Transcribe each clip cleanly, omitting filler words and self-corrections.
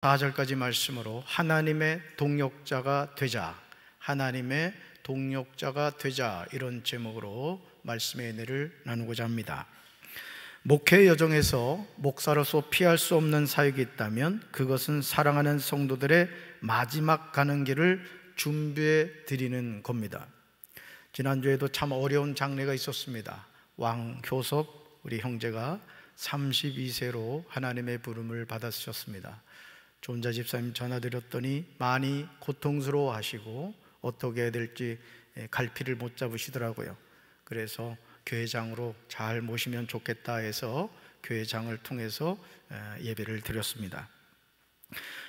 4절까지 말씀으로 하나님의 동역자가 되자, 하나님의 동역자가 되자, 이런 제목으로 말씀의 은혜를 나누고자 합니다. 목회 여정에서 목사로서 피할 수 없는 사역이 있다면 그것은 사랑하는 성도들의 마지막 가는 길을 준비해 드리는 겁니다. 지난주에도 참 어려운 장례가 있었습니다. 왕효섭 우리 형제가 32세로 하나님의 부름을 받으셨습니다. 존자 집사님 전화드렸더니 많이 고통스러워 하시고 어떻게 해야 될지 갈피를 못 잡으시더라고요. 그래서 교회장으로 잘 모시면 좋겠다 해서 교회장을 통해서 예배를 드렸습니다.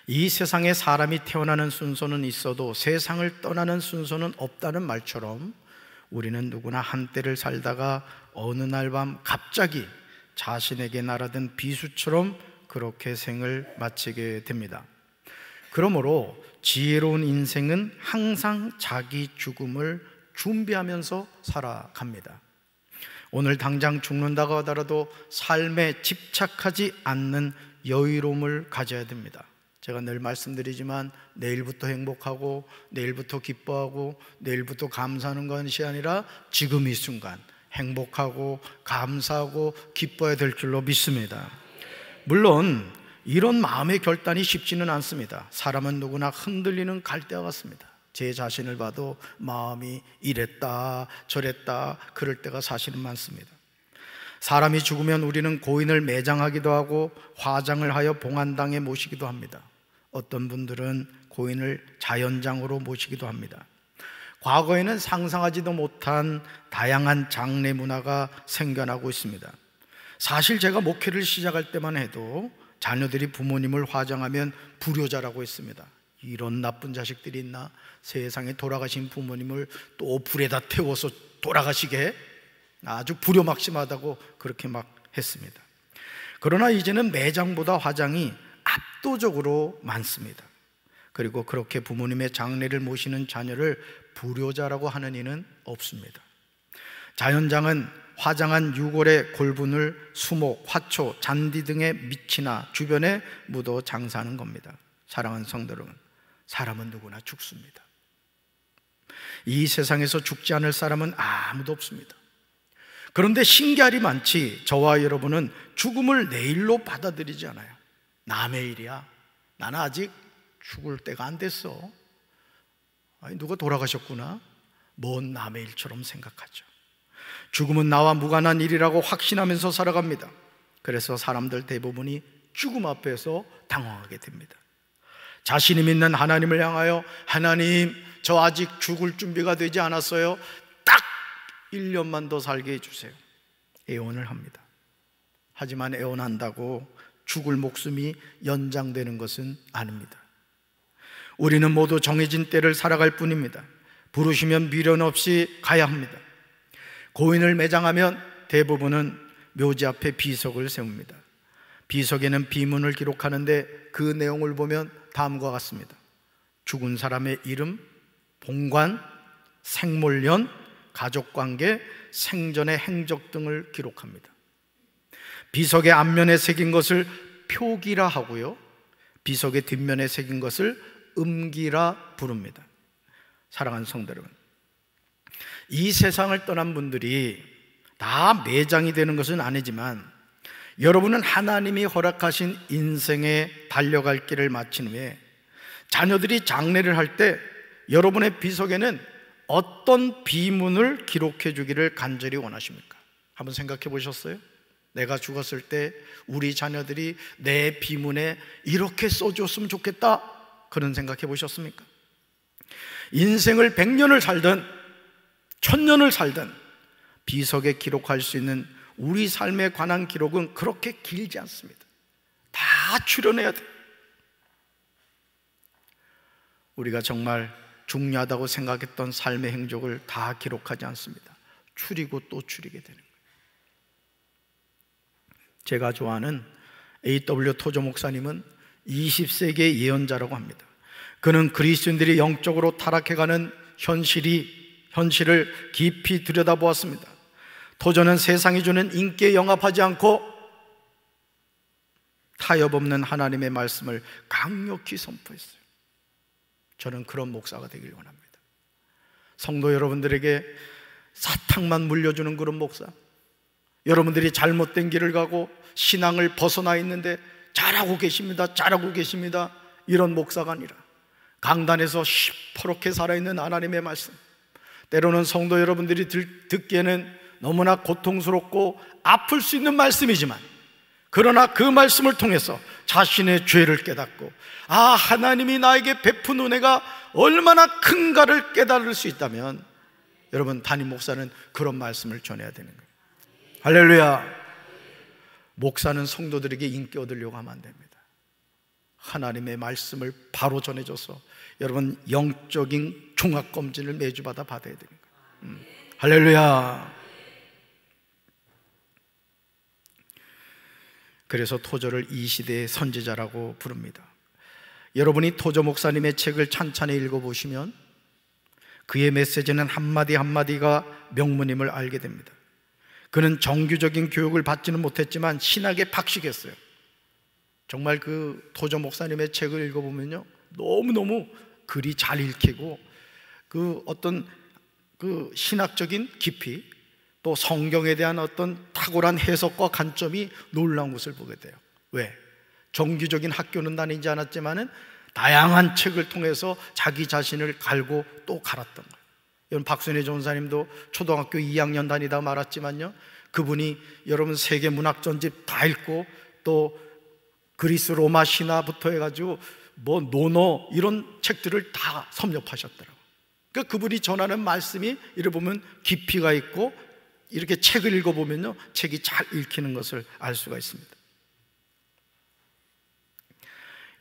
이 세상에 사람이 태어나는 순서는 있어도 세상을 떠나는 순서는 없다는 말처럼 우리는 누구나 한때를 살다가 어느 날 밤 갑자기 자신에게 날아든 비수처럼 그렇게 생을 마치게 됩니다. 그러므로 지혜로운 인생은 항상 자기 죽음을 준비하면서 살아갑니다. 오늘 당장 죽는다고 하더라도 삶에 집착하지 않는 여유로움을 가져야 됩니다. 제가 늘 말씀드리지만 내일부터 행복하고 내일부터 기뻐하고 내일부터 감사하는 것이 아니라 지금 이 순간 행복하고 감사하고 기뻐해야 될 줄로 믿습니다. 물론 이런 마음의 결단이 쉽지는 않습니다. 사람은 누구나 흔들리는 갈대와 같습니다. 제 자신을 봐도 마음이 이랬다 저랬다 그럴 때가 사실은 많습니다. 사람이 죽으면 우리는 고인을 매장하기도 하고 화장을 하여 봉안당에 모시기도 합니다. 어떤 분들은 고인을 자연장으로 모시기도 합니다. 과거에는 상상하지도 못한 다양한 장례 문화가 생겨나고 있습니다. 사실 제가 목회를 시작할 때만 해도 자녀들이 부모님을 화장하면 불효자라고 했습니다. 이런 나쁜 자식들이 있나? 세상에 돌아가신 부모님을 또 불에다 태워서 돌아가시게? 아주 불효막심하다고 그렇게 막 했습니다. 그러나 이제는 매장보다 화장이 압도적으로 많습니다. 그리고 그렇게 부모님의 장례를 모시는 자녀를 불효자라고 하는 이는 없습니다. 자연장은 화장한 유골의 골분을 수목, 화초, 잔디 등의 밑이나 주변에 묻어 장사하는 겁니다. 사랑하는 성도 여러분, 사람은 누구나 죽습니다. 이 세상에서 죽지 않을 사람은 아무도 없습니다. 그런데 신기하리 많지 저와 여러분은 죽음을 내일로 받아들이지 않아요. 남의 일이야. 나는 아직 죽을 때가 안 됐어. 아니, 누가 돌아가셨구나. 먼 남의 일처럼 생각하죠. 죽음은 나와 무관한 일이라고 확신하면서 살아갑니다. 그래서 사람들 대부분이 죽음 앞에서 당황하게 됩니다. 자신이 믿는 하나님을 향하여 하나님, 저 아직 죽을 준비가 되지 않았어요. 딱 1년만 더 살게 해주세요. 애원을 합니다. 하지만 애원한다고 죽을 목숨이 연장되는 것은 아닙니다. 우리는 모두 정해진 때를 살아갈 뿐입니다. 부르시면 미련 없이 가야 합니다. 고인을 매장하면 대부분은 묘지 앞에 비석을 세웁니다. 비석에는 비문을 기록하는데 그 내용을 보면 다음과 같습니다. 죽은 사람의 이름, 봉관, 생몰년, 가족관계, 생전의 행적 등을 기록합니다. 비석의 앞면에 새긴 것을 표기라 하고요, 비석의 뒷면에 새긴 것을 음기라 부릅니다. 사랑하는 성도 여러분, 이 세상을 떠난 분들이 다 매장이 되는 것은 아니지만 여러분은 하나님이 허락하신 인생에 달려갈 길을 마친 후에 자녀들이 장례를 할 때 여러분의 비석에는 어떤 비문을 기록해 주기를 간절히 원하십니까? 한번 생각해 보셨어요? 내가 죽었을 때 우리 자녀들이 내 비문에 이렇게 써줬으면 좋겠다, 그런 생각해 보셨습니까? 인생을 100년을 살든 1000년을 살든 비석에 기록할 수 있는 우리 삶에 관한 기록은 그렇게 길지 않습니다. 다 추려내야 돼요. 우리가 정말 중요하다고 생각했던 삶의 행적을 다 기록하지 않습니다. 추리고 또 추리게 되는 거예요. 제가 좋아하는 A.W. 토저 목사님은 20세기의 예언자라고 합니다. 그는 그리스도인들이 영적으로 타락해가는 현실을 깊이 들여다보았습니다. 토저는 세상이 주는 인기에 영합하지 않고 타협 없는 하나님의 말씀을 강력히 선포했어요. 저는 그런 목사가 되길 원합니다. 성도 여러분들에게 사탕만 물려주는 그런 목사, 여러분들이 잘못된 길을 가고 신앙을 벗어나 있는데 잘하고 계십니다, 잘하고 계십니다, 이런 목사가 아니라 강단에서 시퍼렇게 살아있는 하나님의 말씀, 때로는 성도 여러분들이 듣기에는 너무나 고통스럽고 아플 수 있는 말씀이지만, 그러나 그 말씀을 통해서 자신의 죄를 깨닫고, 아, 하나님이 나에게 베푼 은혜가 얼마나 큰가를 깨달을 수 있다면, 여러분, 담임 목사는 그런 말씀을 전해야 되는 거예요. 할렐루야. 목사는 성도들에게 인기 얻으려고 하면 안 됩니다. 하나님의 말씀을 바로 전해줘서 여러분 영적인 종합검진을 매주마다 받아야 되는 거예요. 할렐루야. 그래서 토저를 이 시대의 선지자라고 부릅니다. 여러분이 토저 목사님의 책을 찬찬히 읽어보시면 그의 메시지는 한마디 한마디가 명문임을 알게 됩니다. 그는 정규적인 교육을 받지는 못했지만 신학에 박식했어요. 정말 그 토저 목사님의 책을 읽어보면요, 너무너무 글이 잘 읽히고 그 어떤 그 신학적인 깊이, 또 성경에 대한 어떤 탁월한 해석과 관점이 놀라운 것을 보게 돼요. 왜? 정규적인 학교는 다니지 않았지만은 다양한 책을 통해서 자기 자신을 갈고 또 갈았던 거예요. 여러분, 박순애 전사님도 초등학교 2학년 다니다 말았지만요, 그분이 여러분 세계 문학 전집 다 읽고 또 그리스 로마 신화부터 해가지고 뭐 노노 이런 책들을 다 섭렵하셨더라고요. 그러니까 그분이 전하는 말씀이 이래 보면 깊이가 있고, 이렇게 책을 읽어보면요, 책이 잘 읽히는 것을 알 수가 있습니다.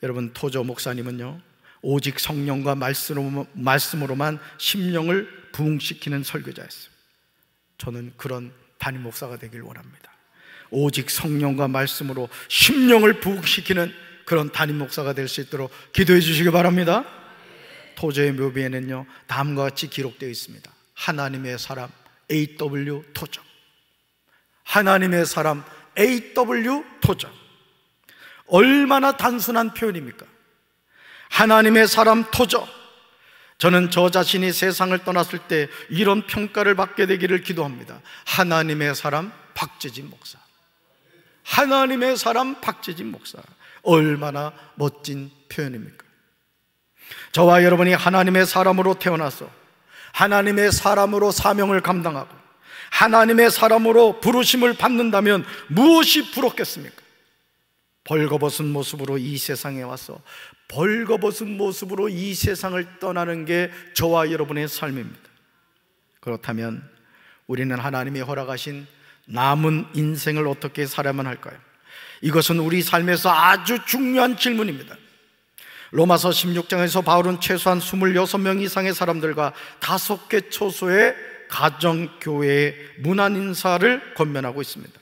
여러분, 토저 목사님은요, 오직 성령과 말씀으로만 심령을 부흥시키는 설교자였어요. 저는 그런 담임 목사가 되길 원합니다. 오직 성령과 말씀으로 심령을 부흥시키는 그런 담임 목사가 될 수 있도록 기도해 주시기 바랍니다. 토저의 묘비에는요, 다음과 같이 기록되어 있습니다. 하나님의 사람 A.W. 토저. 하나님의 사람 A.W. 토저. 얼마나 단순한 표현입니까? 하나님의 사람 토저. 저는 저 자신이 세상을 떠났을 때 이런 평가를 받게 되기를 기도합니다. 하나님의 사람 박재진 목사. 하나님의 사람 박재진 목사. 얼마나 멋진 표현입니까? 저와 여러분이 하나님의 사람으로 태어나서 하나님의 사람으로 사명을 감당하고 하나님의 사람으로 부르심을 받는다면 무엇이 부럽겠습니까? 벌거벗은 모습으로 이 세상에 와서 벌거벗은 모습으로 이 세상을 떠나는 게 저와 여러분의 삶입니다. 그렇다면 우리는 하나님이 허락하신 남은 인생을 어떻게 살아야만 할까요? 이것은 우리 삶에서 아주 중요한 질문입니다. 로마서 16장에서 바울은 최소한 26명 이상의 사람들과 5개 초소의 가정교회의 문안 인사를 권면하고 있습니다.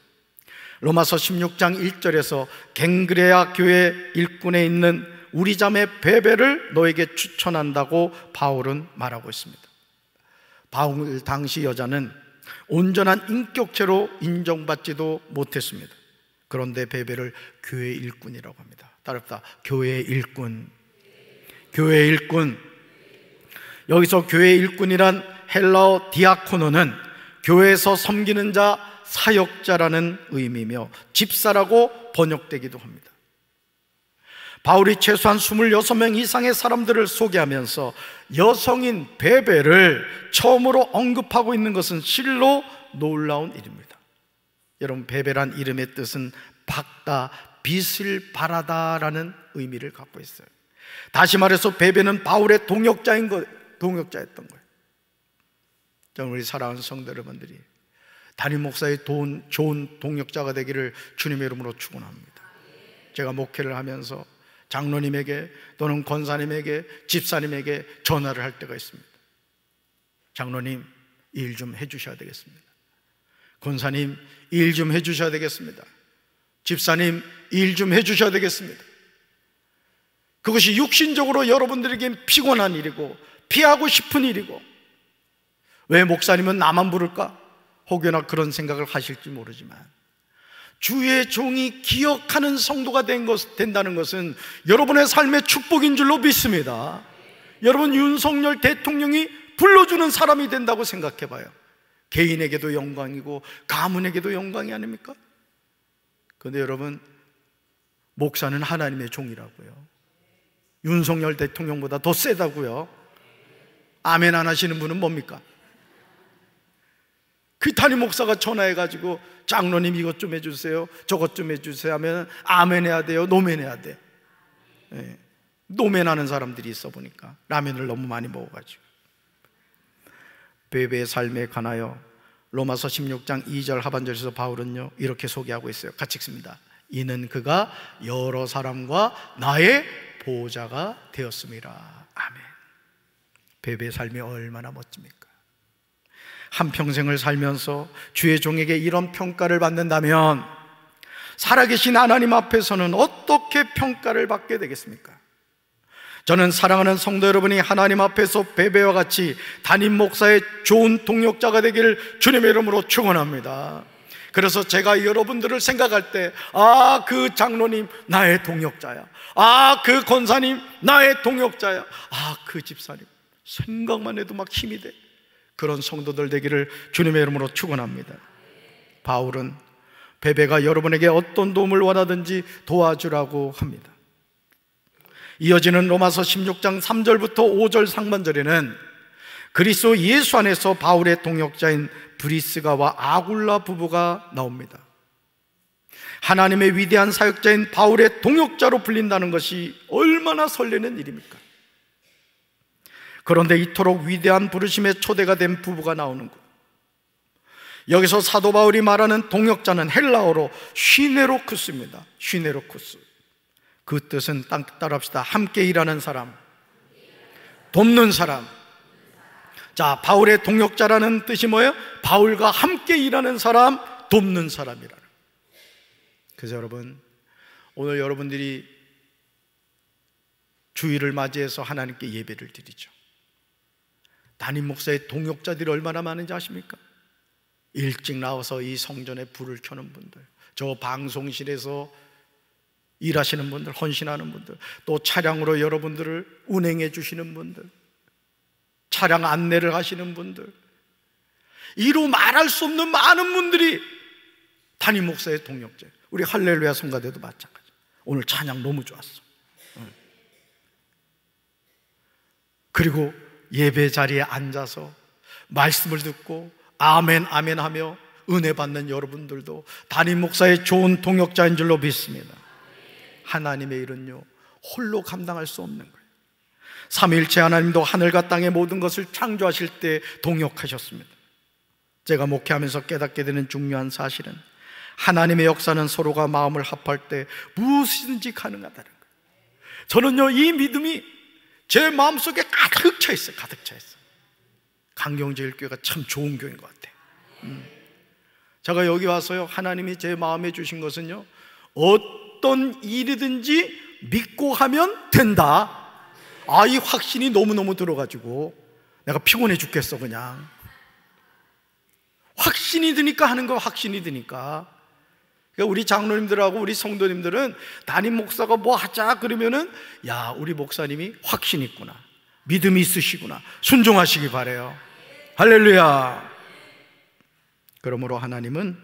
로마서 16장 1절에서 갱그레아 교회 일꾼에 있는 우리 자매 베베를 너에게 추천한다고 바울은 말하고 있습니다. 바울 당시 여자는 온전한 인격체로 인정받지도 못했습니다. 그런데 베베를 교회 일꾼이라고 합니다. 따릅니다. 교회 일꾼. 교회 일꾼. 여기서 교회 일꾼이란 헬라어 디아코노는 교회에서 섬기는 자, 사역자라는 의미며 집사라고 번역되기도 합니다. 바울이 최소한 26명 이상의 사람들을 소개하면서 여성인 베베를 처음으로 언급하고 있는 것은 실로 놀라운 일입니다. 여러분, 베베란 이름의 뜻은 박다, 빛을 발하다라는 의미를 갖고 있어요. 다시 말해서 베베는 바울의 동역자였던 거예요. 저는 우리 사랑하는 성도 여러분들이 담임 목사의 좋은 동역자가 되기를 주님의 이름으로 축원합니다. 제가 목회를 하면서 장로님에게 또는 권사님에게, 집사님에게 전화를 할 때가 있습니다. 장로님, 일 좀 해주셔야 되겠습니다. 권사님, 일 좀 해주셔야 되겠습니다. 집사님, 일 좀 해주셔야 되겠습니다. 그것이 육신적으로 여러분들에게 피곤한 일이고 피하고 싶은 일이고, 왜 목사님은 나만 부를까? 혹여나 그런 생각을 하실지 모르지만 주의 종이 기억하는 성도가 된다는 것은 여러분의 삶의 축복인 줄로 믿습니다. 여러분, 윤석열 대통령이 불러주는 사람이 된다고 생각해 봐요. 개인에게도 영광이고 가문에게도 영광이 아닙니까? 그런데 여러분, 목사는 하나님의 종이라고요. 윤석열 대통령보다 더 세다고요. 아멘 안 하시는 분은 뭡니까? 그 담임 목사가 전화해가지고 장로님 이것 좀 해주세요, 저것 좀 해주세요 하면 아멘 해야 돼요, 노멘 해야 돼? 네. 노멘하는 사람들이 있어 보니까 라면을 너무 많이 먹어가지고. 베베의 삶에 관하여 로마서 16장 2절 하반절에서 바울은요 이렇게 소개하고 있어요. 같이 읽습니다. 이는 그가 여러 사람과 나의 보호자가 되었음이라. 아멘. 베베의 삶이 얼마나 멋집니까? 한평생을 살면서 주의 종에게 이런 평가를 받는다면 살아계신 하나님 앞에서는 어떻게 평가를 받게 되겠습니까? 저는 사랑하는 성도 여러분이 하나님 앞에서 베베와 같이 담임 목사의 좋은 동역자가 되기를 주님의 이름으로 축원합니다. 그래서 제가 여러분들을 생각할 때, 아, 그 장로님 나의 동역자야, 아, 그 권사님 나의 동역자야, 아, 그 집사님, 생각만 해도 막 힘이 돼. 그런 성도들 되기를 주님의 이름으로 축원합니다. 바울은 베베가 여러분에게 어떤 도움을 원하든지 도와주라고 합니다. 이어지는 로마서 16장 3절부터 5절 상반절에는 그리스도 예수 안에서 바울의 동역자인 브리스가와 아굴라 부부가 나옵니다. 하나님의 위대한 사역자인 바울의 동역자로 불린다는 것이 얼마나 설레는 일입니까? 그런데 이토록 위대한 부르심에 초대가 된 부부가 나오는 것, 여기서 사도 바울이 말하는 동역자는 헬라어로 쉬네로쿠스입니다. 쉬네로쿠스. 그 뜻은 따라합시다. 함께 일하는 사람, 돕는 사람. 자, 바울의 동역자라는 뜻이 뭐예요? 바울과 함께 일하는 사람, 돕는 사람이라는. 그래서 여러분, 오늘 여러분들이 주일을 맞이해서 하나님께 예배를 드리죠. 담임 목사의 동역자들이 얼마나 많은지 아십니까? 일찍 나와서 이 성전에 불을 켜는 분들, 저 방송실에서 일하시는 분들, 헌신하는 분들, 또 차량으로 여러분들을 운행해 주시는 분들, 차량 안내를 하시는 분들, 이루 말할 수 없는 많은 분들이 담임 목사의 동역자예요. 우리 할렐루야 성가대도 마찬가지. 오늘 찬양 너무 좋았어. 그리고 예배 자리에 앉아서 말씀을 듣고 아멘 아멘 하며 은혜 받는 여러분들도 담임 목사의 좋은 동역자인 줄로 믿습니다. 하나님의 일은요 홀로 감당할 수 없는 거예요. 삼위일체 하나님도 하늘과 땅의 모든 것을 창조하실 때 동역하셨습니다. 제가 목회하면서 깨닫게 되는 중요한 사실은 하나님의 역사는 서로가 마음을 합할 때 무엇이든지 가능하다는 거예요. 저는요 이 믿음이 제 마음속에 가득 차 있어요. 가득 차 있어요. 강경제일교회가 참 좋은 교회인 것 같아요. 제가 여기 와서요 하나님이 제 마음에 주신 것은요, 어떤 일이든지 믿고 하면 된다. 아, 이 확신이 너무너무 들어가지고 내가 피곤해 죽겠어. 그냥 확신이 드니까 하는 거. 확신이 드니까. 그러니까 우리 장로님들하고 우리 성도님들은 담임 목사가 뭐 하자 그러면은, 야, 우리 목사님이 확신 있구나, 믿음이 있으시구나, 순종하시기 바래요. 할렐루야. 그러므로 하나님은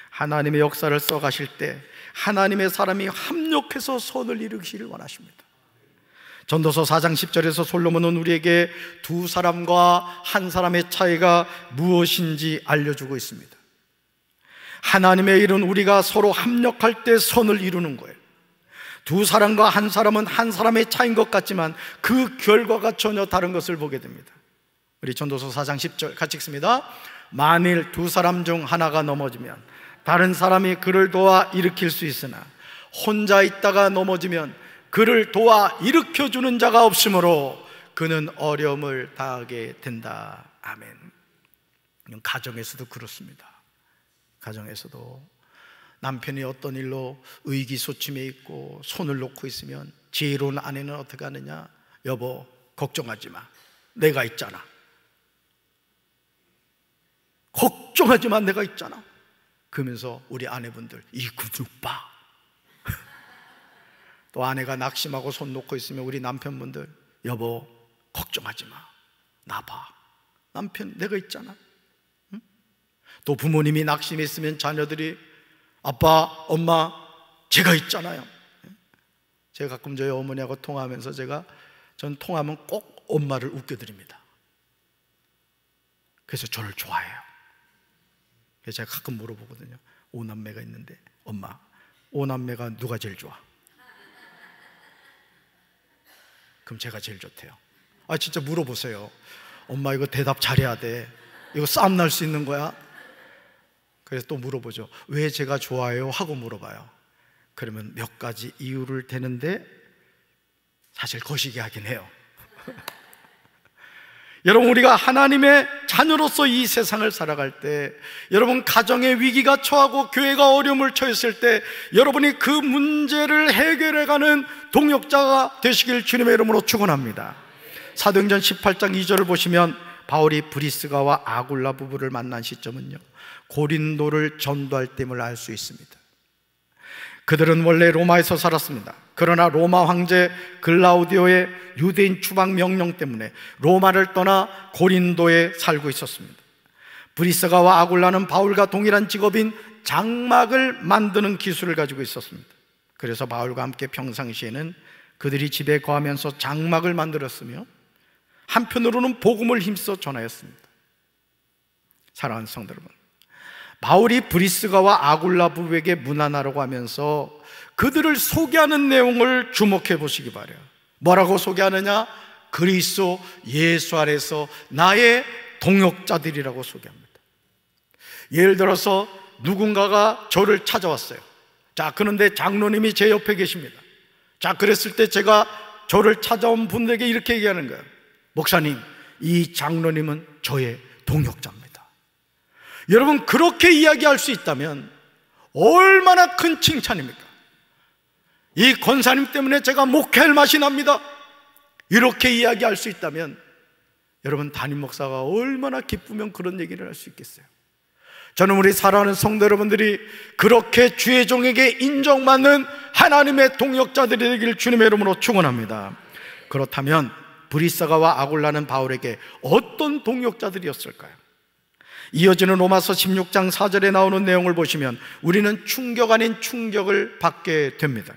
하나님의 역사를 써가실 때 하나님의 사람이 합력해서 선을 이루기를 원하십니다. 전도서 4장 10절에서 솔로몬은 우리에게 두 사람과 한 사람의 차이가 무엇인지 알려주고 있습니다. 하나님의 일은 우리가 서로 합력할 때 선을 이루는 거예요. 두 사람과 한 사람은 한 사람의 차이인 것 같지만 그 결과가 전혀 다른 것을 보게 됩니다. 우리 전도서 4장 10절 같이 읽습니다. 만일 두 사람 중 하나가 넘어지면 다른 사람이 그를 도와 일으킬 수 있으나 혼자 있다가 넘어지면 그를 도와 일으켜주는 자가 없으므로 그는 어려움을 당하게 된다. 아멘. 가정에서도 그렇습니다. 가정에서도 남편이 어떤 일로 의기소침해 있고 손을 놓고 있으면 지혜로운 아내는 어떻게 하느냐? 여보, 걱정하지 마, 내가 있잖아. 걱정하지 마, 내가 있잖아. 그러면서 우리 아내분들 이 근육 봐. 또 아내가 낙심하고 손 놓고 있으면 우리 남편분들, 여보 걱정하지 마, 나 봐, 남편 내가 있잖아. 응? 또 부모님이 낙심했으면 자녀들이 아빠, 엄마 제가 있잖아요. 제가 가끔 저희 어머니하고 통화하면서 전 통화하면 꼭 엄마를 웃겨드립니다. 그래서 저를 좋아해요. 그래서 제가 가끔 물어보거든요. 5남매가 있는데, 엄마 5남매가 누가 제일 좋아? 그럼 제가 제일 좋대요. 아 진짜 물어보세요. 엄마 이거 대답 잘해야 돼. 이거 싸움 날 수 있는 거야? 그래서 또 물어보죠. 왜 제가 좋아해요? 하고 물어봐요. 그러면 몇 가지 이유를 대는데 사실 거시기 하긴 해요. 여러분, 우리가 하나님의 자녀로서 이 세상을 살아갈 때, 여러분 가정의 위기가 처하고 교회가 어려움을 처했을 때 여러분이 그 문제를 해결해가는 동역자가 되시길 주님의 이름으로 축원합니다. 사도행전 18장 2절을 보시면 바울이 브리스가와 아굴라 부부를 만난 시점은요, 고린도를 전도할 때임을 알 수 있습니다. 그들은 원래 로마에서 살았습니다. 그러나 로마 황제 글라우디오의 유대인 추방 명령 때문에 로마를 떠나 고린도에 살고 있었습니다. 브리스가와 아굴라는 바울과 동일한 직업인 장막을 만드는 기술을 가지고 있었습니다. 그래서 바울과 함께 평상시에는 그들이 집에 거하면서 장막을 만들었으며 한편으로는 복음을 힘써 전하였습니다. 사랑하는 성도 여러분, 바울이 브리스가와 아굴라 부부에게 문안하라고 하면서 그들을 소개하는 내용을 주목해 보시기 바라요. 뭐라고 소개하느냐? 그리스도 예수 안에서 나의 동역자들이라고 소개합니다. 예를 들어서 누군가가 저를 찾아왔어요. 자, 그런데 장로님이 제 옆에 계십니다. 자, 그랬을 때 제가 저를 찾아온 분들에게 이렇게 얘기하는 거예요. 목사님, 이 장로님은 저의 동역자입니다. 여러분, 그렇게 이야기할 수 있다면 얼마나 큰 칭찬입니까? 이 권사님 때문에 제가 목회할 맛이 납니다. 이렇게 이야기할 수 있다면 여러분, 담임 목사가 얼마나 기쁘면 그런 얘기를 할 수 있겠어요? 저는 우리 사랑하는 성도 여러분들이 그렇게 주의 종에게 인정받는 하나님의 동역자들이 되기를 주님의 이름으로 축원합니다. 그렇다면 브리스가와 아굴라는 바울에게 어떤 동역자들이었을까요? 이어지는 로마서 16장 4절에 나오는 내용을 보시면 우리는 충격 아닌 충격을 받게 됩니다.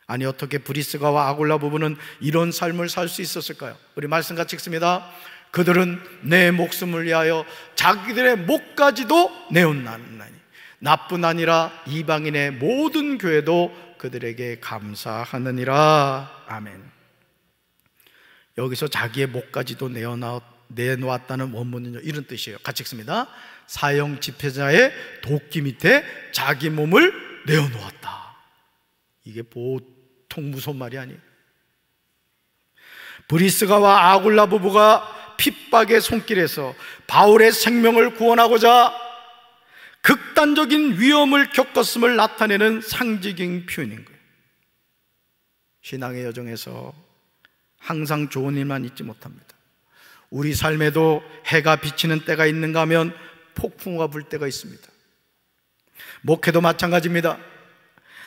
아니, 어떻게 브리스가와 아굴라 부부는 이런 삶을 살 수 있었을까요? 우리 말씀 같이 읽습니다. 그들은 내 목숨을 위하여 자기들의 목까지도 내어놨나니 나뿐 아니라 이방인의 모든 교회도 그들에게 감사하느니라. 아멘. 여기서 자기의 목까지도 내놓았다는 원문은요, 이런 뜻이에요. 같이 읽습니다. 사형 집회자의 도끼 밑에 자기 몸을 내어놓았다. 이게 보통 무서운 말이 아니에요. 브리스가와 아굴라 부부가 핍박의 손길에서 바울의 생명을 구원하고자 극단적인 위험을 겪었음을 나타내는 상징적인 표현인 거예요. 신앙의 여정에서 항상 좋은 일만 있지 못합니다. 우리 삶에도 해가 비치는 때가 있는가 하면 폭풍우가 불 때가 있습니다. 목회도 마찬가지입니다.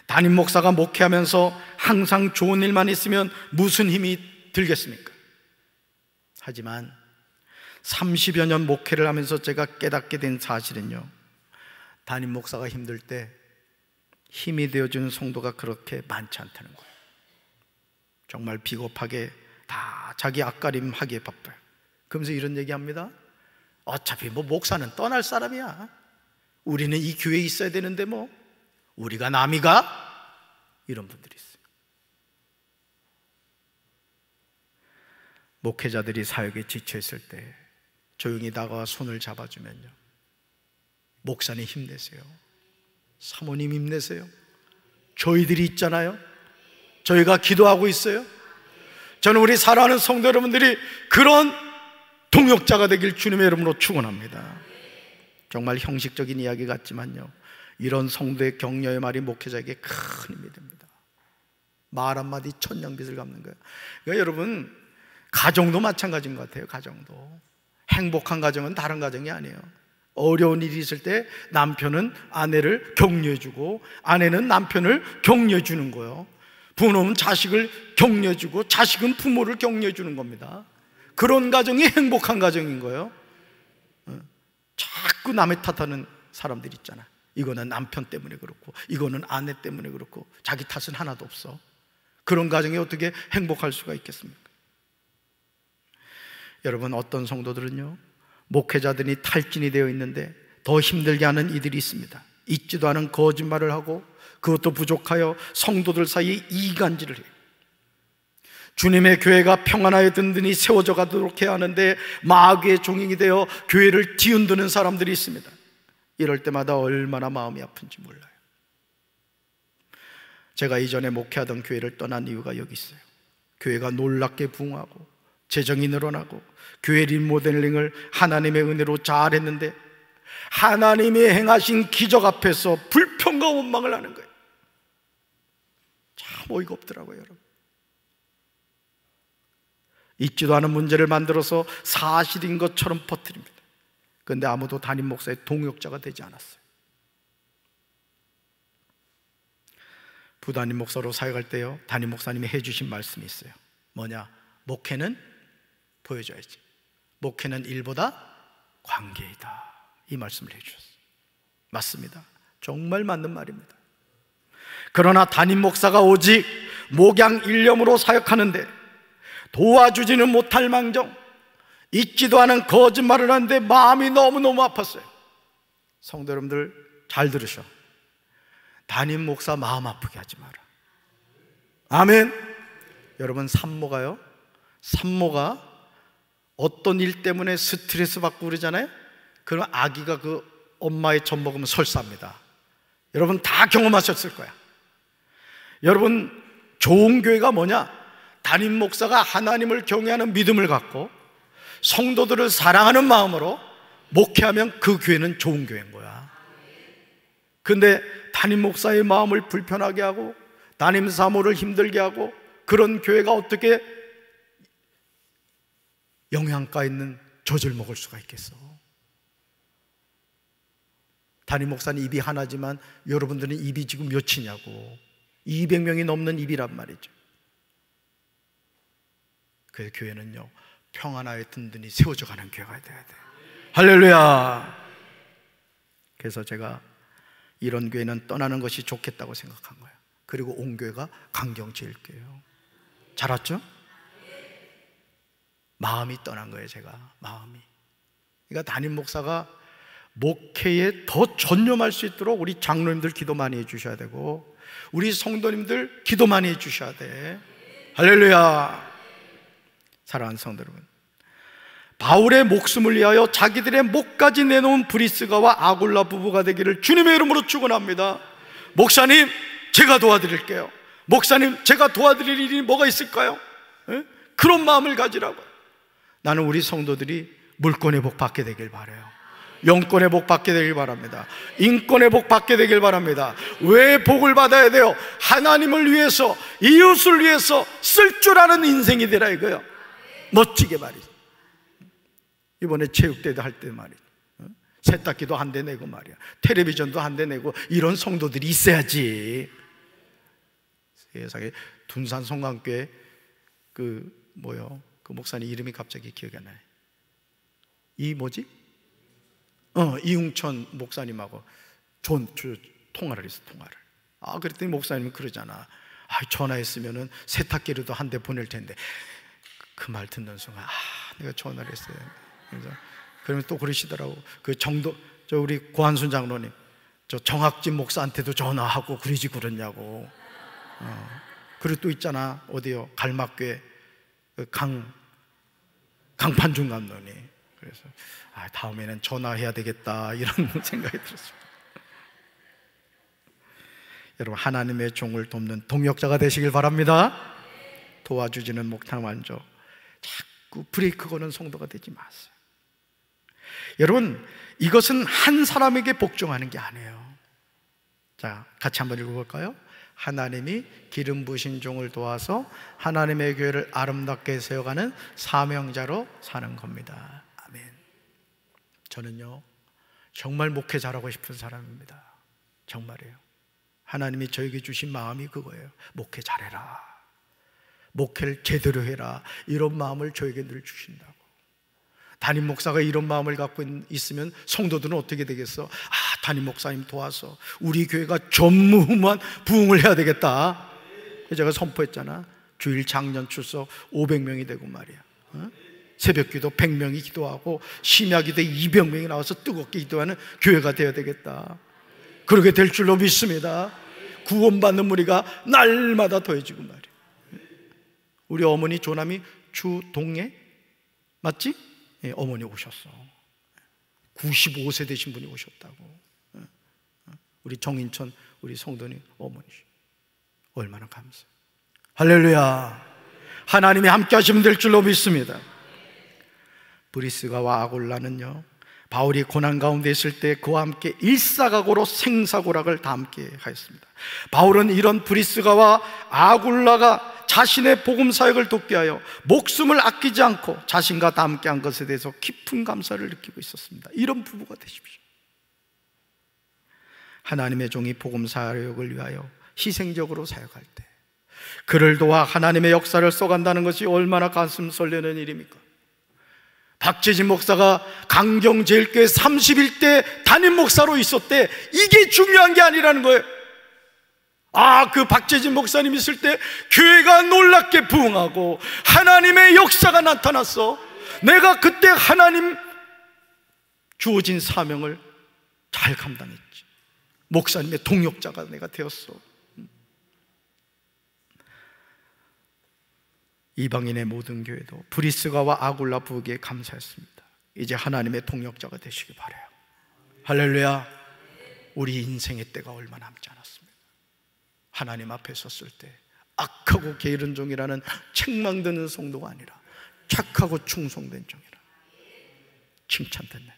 담임 목사가 목회하면서 항상 좋은 일만 있으면 무슨 힘이 들겠습니까? 하지만 30여 년 목회를 하면서 제가 깨닫게 된 사실은요, 담임 목사가 힘들 때 힘이 되어주는 성도가 그렇게 많지 않다는 거예요. 정말 비겁하게 다 자기 앞가림하기에 바빠요. 그러면서 이런 얘기합니다. 어차피 뭐 목사는 떠날 사람이야. 우리는 이 교회에 있어야 되는데 뭐 우리가 남이가? 이런 분들이 있어요. 목회자들이 사역에 지쳐있을 때 조용히 다가와 손을 잡아주면요, 목사님 힘내세요, 사모님 힘내세요, 저희들이 있잖아요, 저희가 기도하고 있어요. 저는 우리 사랑하는 성도 여러분들이 그런 동역자가 되길 주님의 이름으로 축원합니다. 정말 형식적인 이야기 같지만요, 이런 성도의 격려의 말이 목회자에게 큰 힘이 됩니다. 말 한마디 천냥빚을 갚는 거예요. 그러니까 여러분, 가정도 마찬가지인 것 같아요. 가정도 행복한 가정은 다른 가정이 아니에요. 어려운 일이 있을 때 남편은 아내를 격려해주고 아내는 남편을 격려해주는 거예요. 부모는 자식을 격려해주고 자식은 부모를 격려해주는 겁니다. 그런 가정이 행복한 가정인 거예요. 자꾸 남의 탓하는 사람들 있잖아. 이거는 남편 때문에 그렇고 이거는 아내 때문에 그렇고 자기 탓은 하나도 없어. 그런 가정이 어떻게 행복할 수가 있겠습니까? 여러분, 어떤 성도들은요, 목회자들이 탈진이 되어 있는데 더 힘들게 하는 이들이 있습니다. 있지도 않은 거짓말을 하고 그것도 부족하여 성도들 사이에 이간질을 해요. 주님의 교회가 평안하여 든든히 세워져 가도록 해야 하는데 마귀의 종이 되어 교회를 뒤흔드는 사람들이 있습니다. 이럴 때마다 얼마나 마음이 아픈지 몰라요. 제가 이전에 목회하던 교회를 떠난 이유가 여기 있어요. 교회가 놀랍게 부흥하고 재정이 늘어나고 교회 리모델링을 하나님의 은혜로 잘했는데 하나님이 행하신 기적 앞에서 불평과 원망을 하는 거예요. 참 어이가 없더라고요, 여러분. 있지도 않은 문제를 만들어서 사실인 것처럼 퍼뜨립니다. 그런데 아무도 담임 목사의 동역자가 되지 않았어요. 부담임 목사로 사역할 때요, 담임 목사님이 해주신 말씀이 있어요. 뭐냐? 목회는 보여줘야지. 목회는 일보다 관계이다. 이 말씀을 해주셨어요. 맞습니다. 정말 맞는 말입니다. 그러나 담임 목사가 오직 목양 일념으로 사역하는데 도와주지는 못할 망정 있지도 않은 거짓말을 하는데 마음이 너무너무 아팠어요. 성도 여러분들 잘 들으셔. 담임 목사 마음 아프게 하지 마라. 아멘. 여러분, 산모가요, 산모가 어떤 일 때문에 스트레스 받고 그러잖아요. 그럼 아기가 그 엄마의 젖 먹으면 설사합니다. 여러분 다 경험하셨을 거야. 여러분, 좋은 교회가 뭐냐? 담임 목사가 하나님을 경외하는 믿음을 갖고 성도들을 사랑하는 마음으로 목회하면 그 교회는 좋은 교회인 거야. 근데 담임 목사의 마음을 불편하게 하고 담임 사모를 힘들게 하고 그런 교회가 어떻게 영양가 있는 젖을 먹을 수가 있겠어? 담임 목사는 입이 하나지만 여러분들은 입이 지금 몇이냐고. 200명이 넘는 입이란 말이죠. 그래서 교회는요, 평안하여 든든히 세워져 가는 교회가 돼야 돼. 할렐루야. 그래서 제가 이런 교회는 떠나는 것이 좋겠다고 생각한 거예요. 그리고 온 교회가 강경제일교회예요. 잘 왔죠? 마음이 떠난 거예요. 제가 마음이. 그러니까 담임 목사가 목회에 더 전념할 수 있도록 우리 장로님들 기도 많이 해주셔야 되고 우리 성도님들 기도 많이 해주셔야 돼. 할렐루야. 사랑하는 성도 여러분, 바울의 목숨을 위하여 자기들의 목까지 내놓은 브리스가와 아굴라 부부가 되기를 주님의 이름으로 축원합니다. 목사님, 제가 도와드릴게요. 목사님, 제가 도와드릴 일이 뭐가 있을까요? 에? 그런 마음을 가지라고요. 나는 우리 성도들이 물권의 복 받게 되길 바라요. 영권의 복 받게 되길 바랍니다. 인권의 복 받게 되길 바랍니다. 왜 복을 받아야 돼요? 하나님을 위해서, 이웃을 위해서 쓸 줄 아는 인생이 되라 이거요. 멋지게 말이죠. 이번에 체육대회도 할 때 말이죠, 세탁기도 한 대 내고 말이야, 텔레비전도 한 대 내고 이런 성도들이 있어야지. 세상에 둔산 성강교회 그 목사님 이름이 갑자기 기억이 안 나요. 이웅천 목사님하고 통화를 했어. 그랬더니 목사님이 그러잖아. 전화했으면은 세탁기라도 한 대 보낼 텐데. 그 말 듣는 순간 내가 전화를 했어요. 그래서 그러면 또 그러시더라고. 우리 고한순 장로님, 정학진 목사한테도 전화하고 그러지 그러냐고. 그리고 또 있잖아, 어디요? 갈막교회 강판중 감독님. 그래서 다음에는 전화해야 되겠다 이런 생각이 들었습니다. 여러분, 하나님의 종을 돕는 동역자가 되시길 바랍니다. 도와주지는 못한 완조, 자꾸 브레이크 거는 성도가 되지 마세요. 여러분, 이것은 한 사람에게 복종하는 게 아니에요. 자, 같이 한번 읽어볼까요? 하나님이 기름 부으신 종을 도와서 하나님의 교회를 아름답게 세워가는 사명자로 사는 겁니다. 아멘. 저는요, 정말 목회 잘하고 싶은 사람입니다. 정말이에요. 하나님이 저에게 주신 마음이 그거예요. 목회 잘해라, 목회를 제대로 해라, 이런 마음을 저에게 늘 주신다고. 담임 목사가 이런 마음을 갖고 있으면 성도들은 어떻게 되겠어? 담임 목사님 도와서 우리 교회가 전무후무한 부흥을 해야 되겠다. 제가 선포했잖아. 주일 장년 출석 500명이 되고 말이야. 새벽 기도 100명이 기도하고 심야 기도 200명이 나와서 뜨겁게 기도하는 교회가 되어야 되겠다. 그렇게 될 줄로 믿습니다. 구원받는 무리가 날마다 더해지고 말이야. 우리 어머니 조남이 주동예 맞지? 예, 어머니 오셨어. 95세 되신 분이 오셨다고. 우리 정인천 우리 성도님 어머니 얼마나 감사해요. 할렐루야. 하나님이 함께 하시면 될 줄로 믿습니다. 브리스가와 아굴라는요, 바울이 고난 가운데 있을 때 그와 함께 일사각오로 생사고락을 다 함께 하였습니다. 바울은 이런 브리스가와 아굴라가 자신의 복음 사역을 돕게 하여 목숨을 아끼지 않고 자신과 다 함께 한 것에 대해서 깊은 감사를 느끼고 있었습니다. 이런 부부가 되십시오. 하나님의 종이 복음 사역을 위하여 희생적으로 사역할 때 그를 도와 하나님의 역사를 써간다는 것이 얼마나 가슴 설레는 일입니까? 박재진 목사가 강경제일교회 31대 담임 목사로 있었대. 이게 중요한 게 아니라는 거예요. 그 박재진 목사님 있을 때 교회가 놀랍게 부흥하고 하나님의 역사가 나타났어. 내가 그때 하나님 주어진 사명을 잘 감당했지. 목사님의 동역자가 내가 되었어. 이방인의 모든 교회도 브리스가와 아굴라 부부에게 감사했습니다. 이제 하나님의 동역자가 되시기 바라요. 할렐루야. 우리 인생의 때가 얼마 남지 않았습니다. 하나님 앞에 섰을 때 악하고 게으른 종이라는 책망 듣는 성도가 아니라 착하고 충성된 종이라 칭찬듣는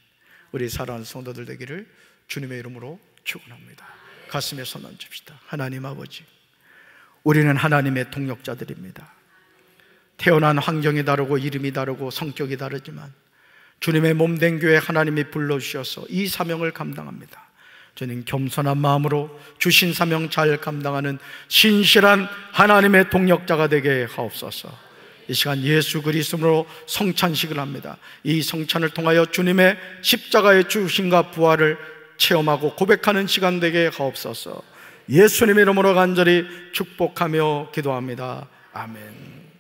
우리 사랑하는 성도들 되기를 주님의 이름으로 축원합니다. 가슴에 손 얹읍시다. 하나님 아버지, 우리는 하나님의 동역자들입니다. 태어난 환경이 다르고 이름이 다르고 성격이 다르지만 주님의 몸된 교회 하나님이 불러주셔서 이 사명을 감당합니다. 저는 겸손한 마음으로 주신 사명 잘 감당하는 신실한 하나님의 동역자가 되게 하옵소서. 이 시간 예수 그리스도로 성찬식을 합니다. 이 성찬을 통하여 주님의 십자가의 주심과 부활을 체험하고 고백하는 시간 되게 하옵소서. 예수님의 이름으로 간절히 축복하며 기도합니다. 아멘.